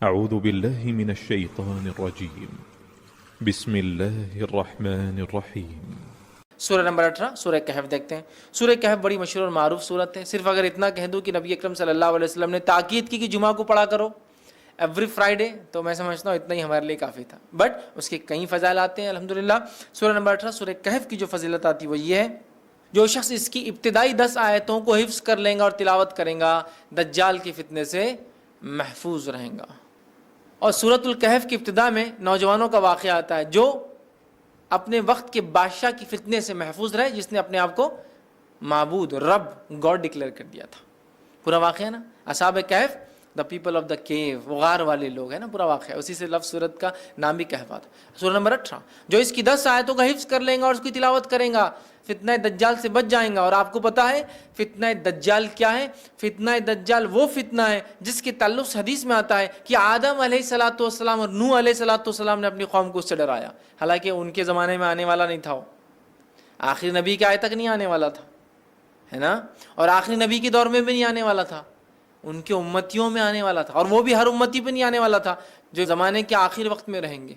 اعوذ باللہ من الشیطان الرجیم بسم اللہ الرحمن الرحیم۔ سورہ نمبر 18 سورہ کہف دیکھتے ہیں۔ سورہ کہف بڑی مشہور اور معروف سورت ہے۔ صرف اگر اتنا کہہ دوں کہ نبی اکرم صلی اللہ علیہ وسلم نے تاکید کی کہ جمعہ کو پڑھا کرو ایوری فرائیڈے، تو میں سمجھتا ہوں اتنا ہی ہمارے لیے کافی تھا، بٹ اس کے کئی فضائل آتے ہیں الحمدللہ۔ سورہ نمبر 18 سورہ کہف کی جو فضیلت آتی ہے وہ یہ ہے، جو شخص اس کی ابتدائی 10 آیتوں کو حفظ کر لیں گا اور تلاوت کریں گا، دجال کے فتنے سے محفوظ رہیں گا۔ اور سورۃ الکہف کی ابتدا میں نوجوانوں کا واقعہ آتا ہے جو اپنے وقت کے بادشاہ کی فتنے سے محفوظ رہے، جس نے اپنے آپ کو معبود رب گاڈ ڈکلیئر کر دیا تھا۔ پورا واقعہ نا اصحاب کہف، دا پیپل آف دا کیو، وہ غار والے لوگ ہیں نا، پورا واقعہ اسی سے لفظ سورت کا نام بھی کہف آتا ہے۔ سورہ نمبر 18 جو اس کی 10 آیتوں کا حفظ کر لیں گا اور اس کی تلاوت کریں گا، فتنہ دجال سے بچ جائیں گا۔ اور آپ کو پتا ہے فتنہ دجال کیا ہے؟ فتنہ دجال وہ فتنہ ہے جس کے تعلق حدیث میں آتا ہے کہ آدم علیہ الصلوۃ والسلام اور نوح علیہ الصلوۃ والسلام نے اپنی قوم کو اس سے ڈرایا، حالانکہ ان کے زمانے میں آنے والا نہیں تھا، وہ آخری نبی کے آئے تک نہیں آنے والا تھا، ہے نا، اور آخری نبی کے دور میں بھی نہیں آنے والا تھا، ان کے امتیوں میں آنے والا تھا، اور وہ بھی ہر امتی پہ نہیں آنے والا تھا، جو زمانے کے آخر وقت میں رہیں گے،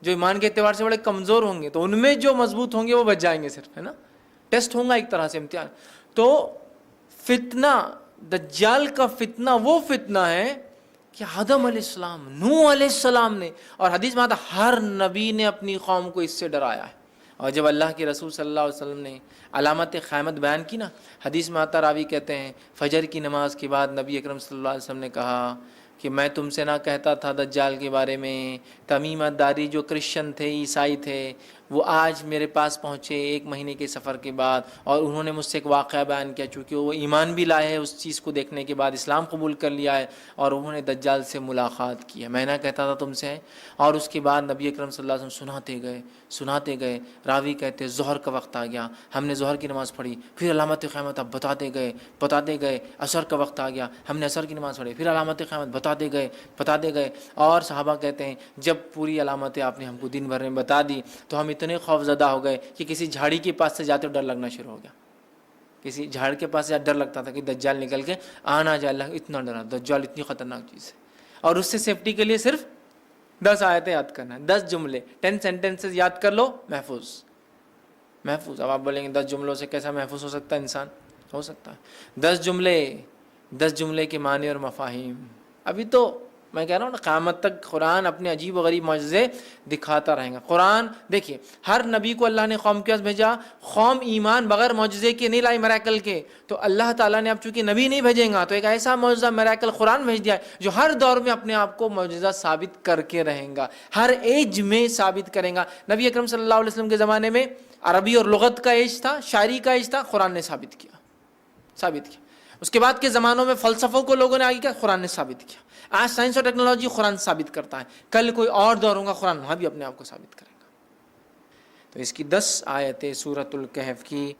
جو ایمان کے اعتبار سے بڑے کمزور ہوں گے، تو ان میں جو مضبوط ہوں گے وہ بچ جائیں گے صرف، ہے نا، ٹیسٹ ہوگا ایک طرح سے، امتحان۔ تو فتنہ دجال کا فتنہ وہ فتنہ ہے کہ آدم علیہ السلام، نوح علیہ السلام نے، اور حدیث میں آتا ہر نبی نے اپنی قوم کو اس سے ڈرایا ہے۔ اور جب اللہ کے رسول صلی اللہ علیہ وسلم نے علامت قیامت بیان کی نا، حدیث میں آتا، راوی کہتے ہیں فجر کی نماز کے بعد نبی اکرم صلی اللہ علیہ وسلم نے کہا کہ میں تم سے نہ کہتا تھا دجال کے بارے میں، تمیمت داری جو کرسچن تھے، عیسائی تھے، وہ آج میرے پاس پہنچے 1 مہینے کے سفر کے بعد، اور انہوں نے مجھ سے ایک واقعہ بیان کیا، چونکہ وہ ایمان بھی لائے ہیں اس چیز کو دیکھنے کے بعد، اسلام قبول کر لیا ہے، اور انہوں نے دجال سے ملاقات کی ہے، میں نہ کہتا تھا تم سے۔ اور اس کے بعد نبی اکرم صلی اللہ علیہ وسلم سناتے گئے، راوی کہتے ظہر کا وقت آ گیا، ہم نے ظہر کی نماز پڑھی، پھر علامت قیامت اب بتاتے گئے، عصر کا وقت آ گیا، ہم نے عصر کی نماز پڑھی، پھر علامت قیامت بتاتے گئے، اور صحابہ کہتے ہیں جب پوری علامتیں آپ نے ہم کو دن بھر میں بتا دی تو ہم اتنے خوف زدہ ہو گئے کہ کسی جھاڑی کے پاس سے جاتے ڈر لگنا شروع ہو گیا، کسی جھاڑ کے پاس سے ڈر لگتا تھا کہ دجال نکل کے آنا جائے، اللہ اتنا ڈرا، دجال اتنی خطرناک چیز ہے۔ اور اس سے سیفٹی کے لیے صرف 10 آیتیں یاد کرنا ہے، 10 جملے، 10 سینٹنسز یاد کر لو، محفوظ۔ اب آپ بولیں گے 10 جملوں سے کیسا محفوظ ہو سکتا ہے انسان؟ ہو سکتا ہے 10 جملے کے معنی اور مفاہیم۔ ابھی تو میں کہہ رہا ہوں نا، قیامت تک قرآن اپنے عجیب و غریب معجزے دکھاتا رہے گا۔ قرآن دیکھیے، ہر نبی کو اللہ نے قوم کے پاس بھیجا، قوم ایمان بغیر معجزے کے نہیں لائی، میریکل کے، تو اللہ تعالیٰ نے اب چونکہ نبی نہیں بھیجیں گا تو ایک ایسا معجزہ میریکل قرآن بھیج دیا ہے جو ہر دور میں اپنے آپ کو معجزہ ثابت کر کے رہیں گا، ہر ایج میں ثابت کریں گا۔ نبی اکرم صلی اللہ علیہ وسلم کے زمانے میں عربی اور لغت کا ایج تھا، شاعری کا ایج تھا، قرآن نے ثابت کیا۔ اس کے بعد کے زمانوں میں فلسفوں کو لوگوں نے آگے کیا، قرآن نے ثابت کیا۔ آج سائنس اور ٹیکنالوجی قرآن ثابت کرتا ہے، کل کوئی اور دور ہوگا قرآن وہاں بھی اپنے آپ کو ثابت کرے گا۔ تو اس کی 10 آیتیں سورۃ الکہف کی،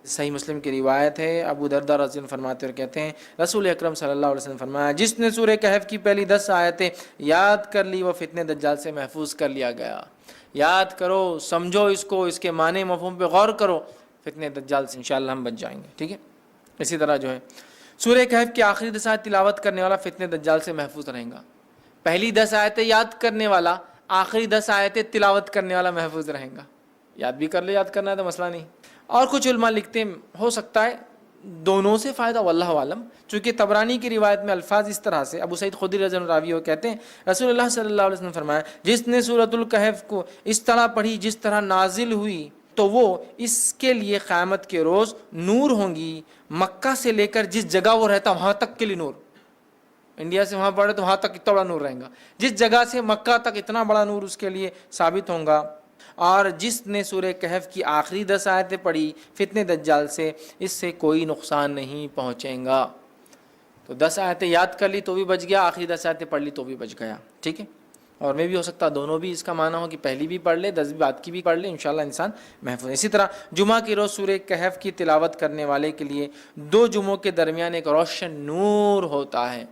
صحیح مسلم کی روایت ہے، ابو درداء رضی اللہ عنہ فرماتے اور کہتے ہیں رسول اکرم صلی اللہ علیہ وسلم فرمایا، جس نے سورہ کہف کی پہلی 10 آیتیں یاد کر لی وہ فتنے دجال سے محفوظ کر لیا گیا۔ یاد کرو، سمجھو اس کو، اس کے معنی مفہوم پہ غور کرو، فتنے دجال سے انشاءاللہ ہم بچ جائیں گے، ٹھیک ہے۔ اسی طرح جو ہے سورہ کہف کی آخری 10 آیت تلاوت کرنے والا فتنے دجال سے محفوظ رہیں گا۔ پہلی 10 آیتیں یاد کرنے والا، آخری 10 آیتیں تلاوت کرنے والا محفوظ رہیں گا۔ یاد بھی کر لے، یاد کرنا ہے تو مسئلہ نہیں۔ اور کچھ علماء لکھتے ہیں ہو سکتا ہے دونوں سے فائدہ، واللہ عالم، چونکہ طبرانی کی روایت میں الفاظ اس طرح سے، ابو سعید خدری رضی اللہ عنہ راوی ہو کہتے ہیں رسول اللہ صلی اللہ علیہ وسلم فرمایا، جس نے سورۃ الکہف کو اس طرح پڑھی جس طرح نازل ہوئی تو وہ اس کے لیے قیامت کے روز نور ہوں گی، مکہ سے لے کر جس جگہ وہ رہتا وہاں تک کے لیے نور، انڈیا سے وہاں پڑھے تو وہاں تک اتنا بڑا نور رہے گا، جس جگہ سے مکہ تک اتنا بڑا نور اس کے لیے ثابت ہوگا۔ اور جس نے سورہ کہف کی آخری 10 آیتیں پڑھی فتنے دجال سے، اس سے کوئی نقصان نہیں پہنچے گا۔ تو 10 آیتیں یاد کر لی تو بھی بچ گیا، آخری 10 آیتیں پڑھ لی تو بھی بچ گیا، ٹھیک ہے۔ اور میں بھی ہو سکتا دونوں بھی اس کا معنی ہو کہ پہلی بھی پڑھ لے، 10 بعد کی بھی پڑھ لے، انشاءاللہ انسان محفوظ۔ اسی طرح جمعہ کی روز سورہ کہف کی تلاوت کرنے والے کے لیے 2 جمعوں کے درمیان ایک روشن نور ہوتا ہے،